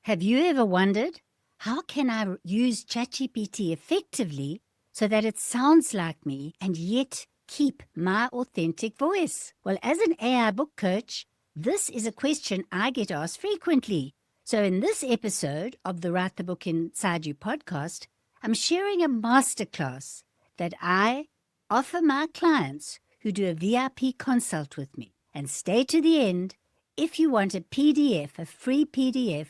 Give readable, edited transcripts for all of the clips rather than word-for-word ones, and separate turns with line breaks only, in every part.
Have you ever wondered, how can I use ChatGPT effectively so that it sounds like me and yet keep my authentic voice? Well, as an AI book coach, this is a question I get asked frequently. So in this episode of the Write the Book Inside You podcast, I'm sharing a masterclass that I offer my clients who do a VIP consult with me. And stay to the end if you want a PDF, a free PDF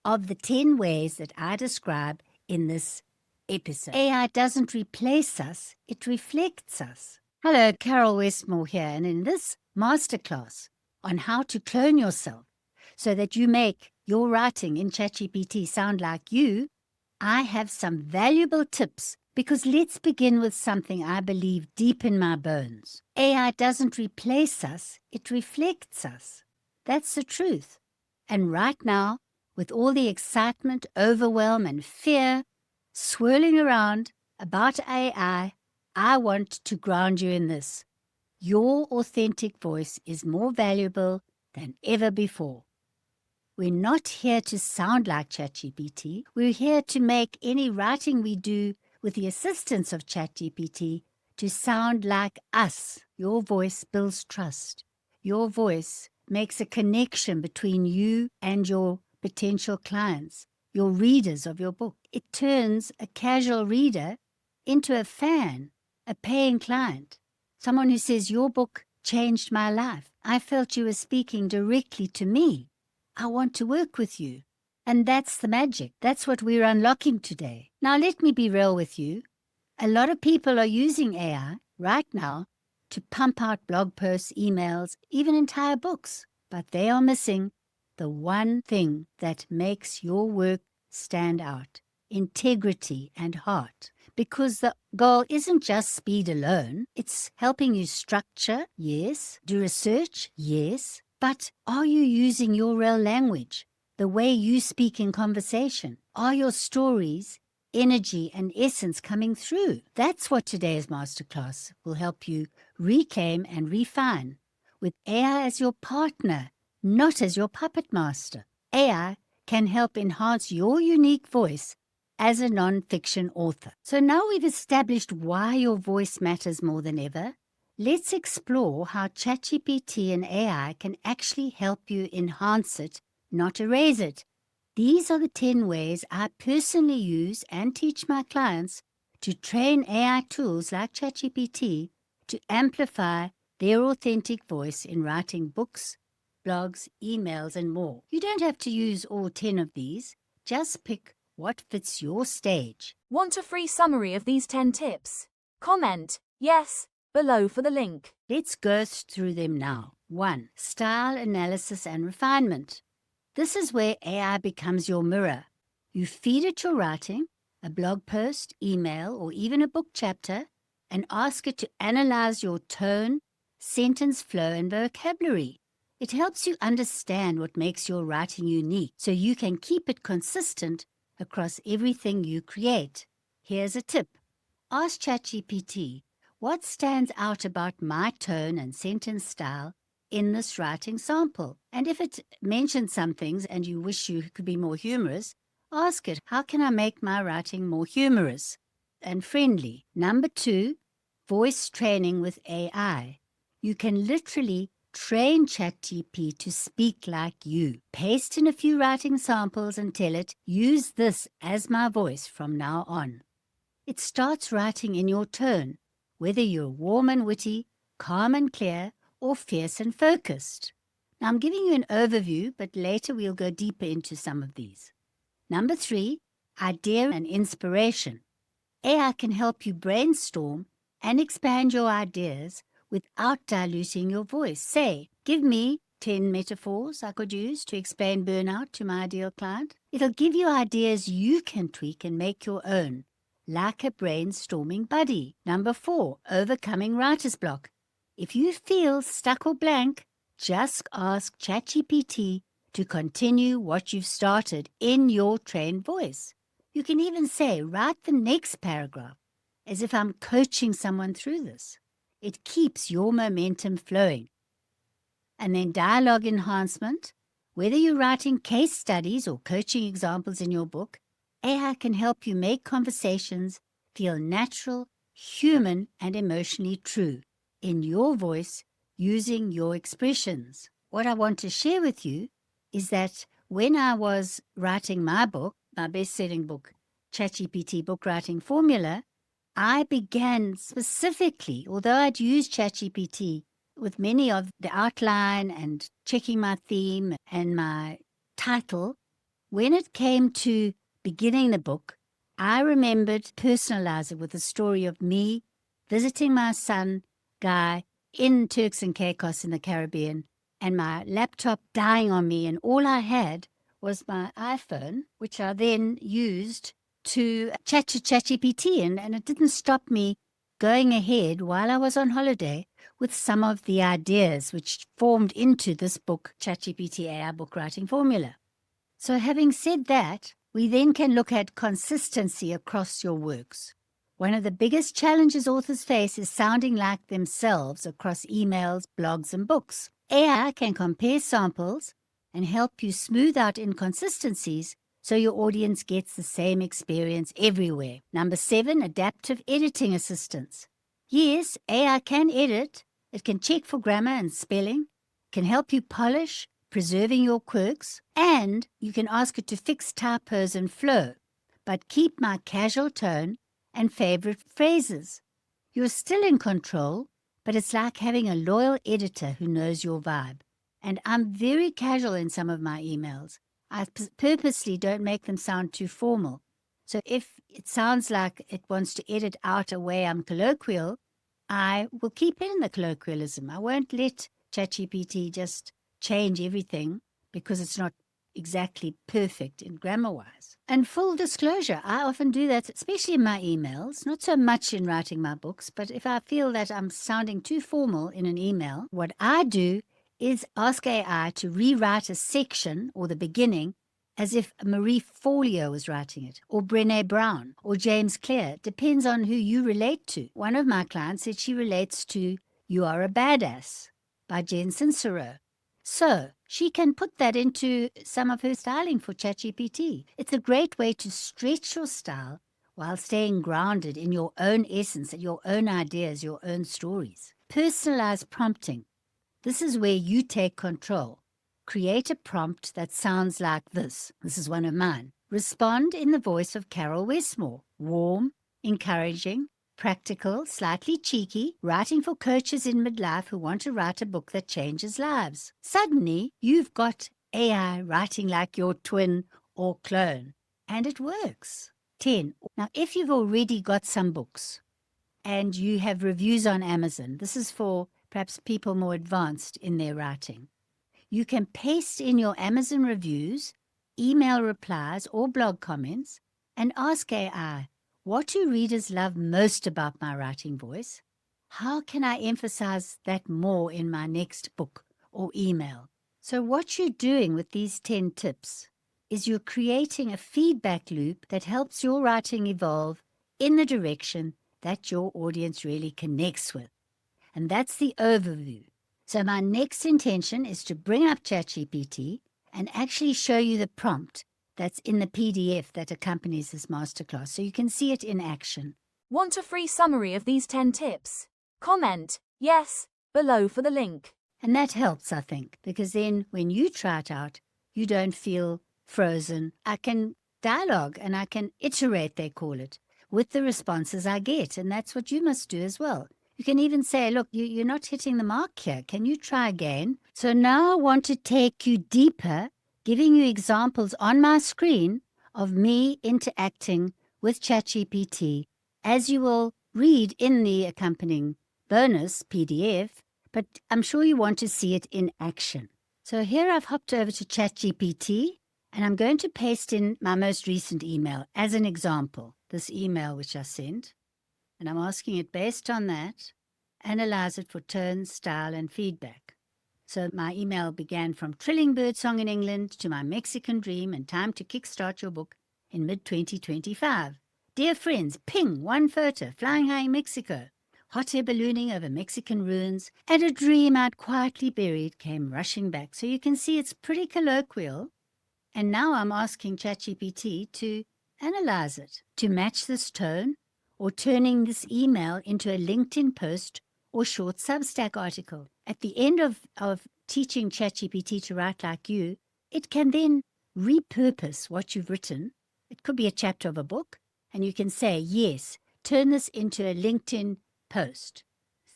of the 10 ways that I describe in this episode. AI doesn't replace us, it reflects us. Hello, Carol Westmore here, and in this masterclass on how to clone yourself so that you make your writing in ChatGPT sound like you, I have some valuable tips, because let's begin with something I believe deep in my bones. AI doesn't replace us, it reflects us. That's the truth. And right now, with all the excitement, overwhelm, and fear swirling around about AI, I want to ground you in this. Your authentic voice is more valuable than ever before. We're not here to sound like ChatGPT. We're here to make any writing we do with the assistance of ChatGPT to sound like us. Your voice builds trust. Your voice makes a connection between you and your potential clients, your readers of your book. It turns a casual reader into a fan, a paying client, someone who says, your book changed my life. I felt you were speaking directly to me. I want to work with you. And that's the magic. That's what we're unlocking today. Now, let me be real with you. A lot of people are using AI right now to pump out blog posts, emails, even entire books. But they are missing the one thing that makes your work stand out: integrity and heart. Because the goal isn't just speed alone. It's helping you structure, yes. Do research, yes. But are you using your real language, the way you speak in conversation? Are your stories, energy, and essence coming through? That's what today's masterclass will help you reclaim and refine, with AI as your partner, not as your puppet master. AI can help enhance your unique voice as a nonfiction author. So now we've established why your voice matters more than ever. Let's explore how ChatGPT and AI can actually help you enhance it, not erase it. These are the 10 ways I personally use and teach my clients to train AI tools like ChatGPT to amplify their authentic voice in writing books, blogs, emails, and more. You don't have to use all 10 of these. Just pick what fits your stage.
Want a free summary of these 10 tips? Comment yes below for the link.
Let's go through them now. 1. Style analysis and refinement. This is where AI becomes your mirror. You feed it your writing, a blog post, email, or even a book chapter, and ask it to analyze your tone, sentence flow, and vocabulary. It helps you understand what makes your writing unique so you can keep it consistent across everything you create. Here's a tip. Ask ChatGPT, what stands out about my tone and sentence style in this writing sample? And if it mentions some things and you wish you could be more humorous, ask it, how can I make my writing more humorous and friendly? Number 2, voice training with AI. You can literally train ChatGPT to speak like you. Paste in a few writing samples and tell it, use this as my voice from now on. It starts writing in your tone, whether you're warm and witty, calm and clear, or fierce and focused. Now, I'm giving you an overview, but later we'll go deeper into some of these. Number 3, idea and inspiration. AI can help you brainstorm and expand your ideas without diluting your voice. Say, give me 10 metaphors I could use to explain burnout to my ideal client. It'll give you ideas you can tweak and make your own, like a brainstorming buddy. Number 4, overcoming writer's block. If you feel stuck or blank, just ask ChatGPT to continue what you've started in your trained voice. You can even say, write the next paragraph, as if I'm coaching someone through this. It keeps your momentum flowing. And then dialogue enhancement. Whether you're writing case studies or coaching examples in your book, AI can help you make conversations feel natural, human, and emotionally true in your voice using your expressions. What I want to share with you is that when I was writing my book, my best-selling book, ChatGPT Book Writing Formula, I began specifically, although I'd used ChatGPT with many of the outline and checking my theme and my title, when it came to beginning the book, I remembered personalize it with a story of me visiting my son, Guy, in Turks and Caicos in the Caribbean, and my laptop dying on me, and all I had was my iPhone, which I then used to chat to ChatGPT, and it didn't stop me going ahead while I was on holiday with some of the ideas which formed into this book, ChatGPT AI Book Writing Formula. So having said that, we then can look at consistency across your works. One of the biggest challenges authors face is sounding like themselves across emails, blogs, and books. AI can compare samples and help you smooth out inconsistencies so your audience gets the same experience everywhere. Number 7, adaptive editing assistance. Yes, AI can edit. It can check for grammar and spelling, can help you polish, preserving your quirks, and you can ask it to fix typos and flow, but keep my casual tone and favorite phrases. You're still in control, but it's like having a loyal editor who knows your vibe. And I'm very casual in some of my emails. I purposely don't make them sound too formal. So if it sounds like it wants to edit out a way I'm colloquial, I will keep in the colloquialism. I won't let ChatGPT just change everything because it's not exactly perfect in grammar-wise. And full disclosure, I often do that, especially in my emails, not so much in writing my books, but if I feel that I'm sounding too formal in an email, what I do is ask AI to rewrite a section or the beginning as if Marie Forleo was writing it, or Brené Brown, or James Clear. Depends on who you relate to. One of my clients said she relates to You Are a Badass by Jen Sincero. So she can put that into some of her styling for ChatGPT. It's a great way to stretch your style while staying grounded in your own essence and your own ideas, your own stories. Personalized prompting. This is where you take control. Create a prompt that sounds like this. This is one of mine. Respond in the voice of Carol Westmore. Warm, encouraging, practical, slightly cheeky, writing for coaches in midlife who want to write a book that changes lives. Suddenly, you've got AI writing like your twin or clone, and it works. 10. Now, if you've already got some books and you have reviews on Amazon, this is for perhaps people more advanced in their writing. You can paste in your Amazon reviews, email replies, or blog comments and ask AI, what do readers love most about my writing voice? How can I emphasize that more in my next book or email? So what you're doing with these 10 tips is you're creating a feedback loop that helps your writing evolve in the direction that your audience really connects with. And that's the overview. So my next intention is to bring up ChatGPT and actually show you the prompt that's in the PDF that accompanies this masterclass, so you can see it in action.
Want a free summary of these 10 tips? Comment yes below for the link.
And that helps, I think, because then when you try it out, you don't feel frozen. I can dialogue and I can iterate, they call it, with the responses I get. And that's what you must do as well. You can even say, look, you're not hitting the mark here. Can you try again? So now I want to take you deeper, giving you examples on my screen of me interacting with ChatGPT, as you will read in the accompanying bonus PDF, but I'm sure you want to see it in action. So here I've hopped over to ChatGPT, and I'm going to paste in my most recent email as an example, this email which I sent. And I'm asking it based on that, analyze it for tone, style, and feedback. So my email began from Trilling Birdsong in England to my Mexican dream and time to kickstart your book in mid-2025. Dear friends, ping, one photo, flying high in Mexico. hot air ballooning over Mexican ruins, and a dream I'd quietly buried came rushing back. So you can see it's pretty colloquial. And now I'm asking ChatGPT to analyze it, to match this tone, or turning this email into a LinkedIn post or short Substack article. At the end of teaching ChatGPT to write like you, it can then repurpose what you've written. It could be a chapter of a book, and you can say, yes, turn this into a LinkedIn post.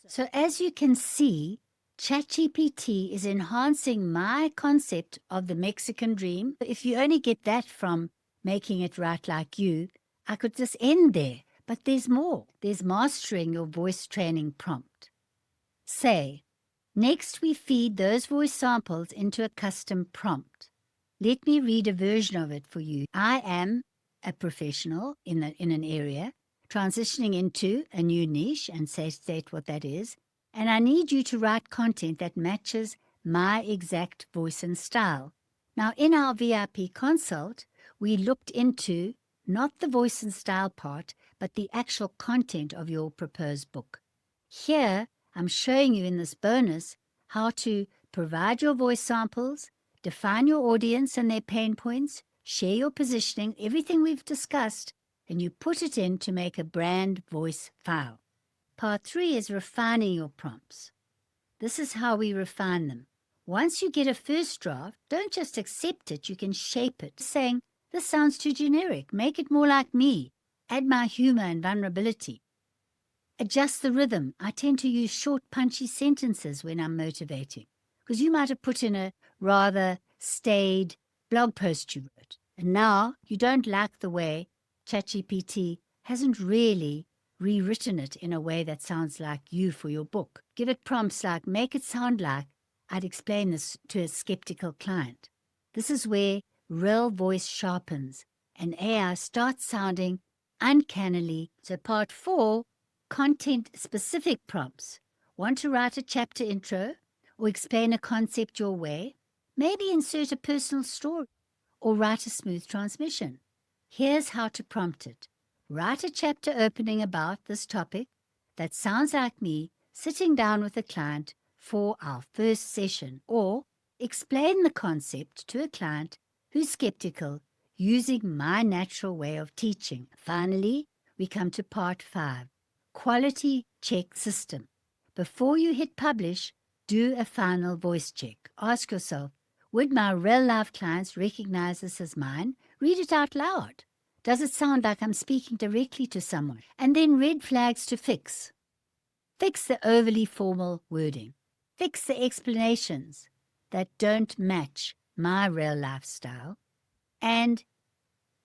So as you can see, ChatGPT is enhancing my concept of the Mexican dream. If you only get that from making it write like you, I could just end there. But there's more. There's mastering your voice training prompt. Say, next we feed those voice samples into a custom prompt. Let me read a version of it for you. I am a professional in an area, transitioning into a new niche, and state what that is. And I need you to write content that matches my exact voice and style. Now, in our VIP consult, we looked into not the voice and style part, but the actual content of your proposed book. Here, I'm showing you in this bonus how to provide your voice samples, define your audience and their pain points, share your positioning, everything we've discussed, and you put it in to make a brand voice file. Part 3 is refining your prompts. This is how we refine them. Once you get a first draft, don't just accept it, you can shape it, saying, this sounds too generic, make it more like me, add my humor and vulnerability. Adjust the rhythm. I tend to use short, punchy sentences when I'm motivating, because you might have put in a rather staid blog post you wrote, and now you don't like the way ChatGPT hasn't really rewritten it in a way that sounds like you for your book. Give it prompts like, make it sound like I'd explain this to a skeptical client. This is where real voice sharpens and AI starts sounding uncannily. So part 4, content-specific prompts. Want to write a chapter intro or explain a concept your way? Maybe insert a personal story or write a smooth transmission. Here's how to prompt it. Write a chapter opening about this topic that sounds like me sitting down with a client for our first session, or explain the concept to a client who's skeptical using my natural way of teaching. Finally, we come to part 5, quality check system. Before you hit publish, do a final voice check. Ask yourself, would my real-life clients recognize this as mine? Read it out loud. Does it sound like I'm speaking directly to someone? And then red flags to fix. Fix the overly formal wording. Fix the explanations that don't match my real lifestyle. And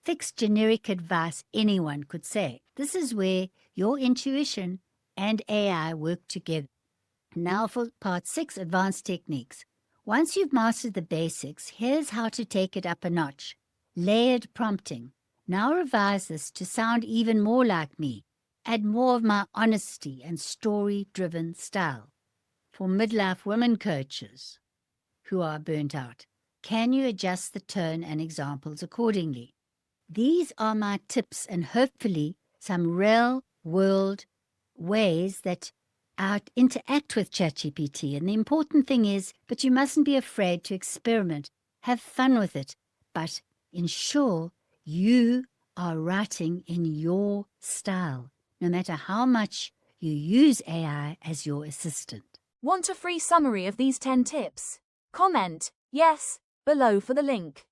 fix generic advice anyone could say. This is where your intuition and AI work together. Now for part 6, advanced techniques. Once you've mastered the basics, here's how to take it up a notch. Layered prompting. Now revise this to sound even more like me. Add more of my honesty and story-driven style. For midlife women coaches who are burnt out, can you adjust the tone and examples accordingly? These are my tips and hopefully some real-world ways that I interact with ChatGPT. And the important thing is, but you mustn't be afraid to experiment. Have fun with it, but ensure you are writing in your style, no matter how much you use AI as your assistant.
Want a free summary of these 10 tips? Comment yes below for the link.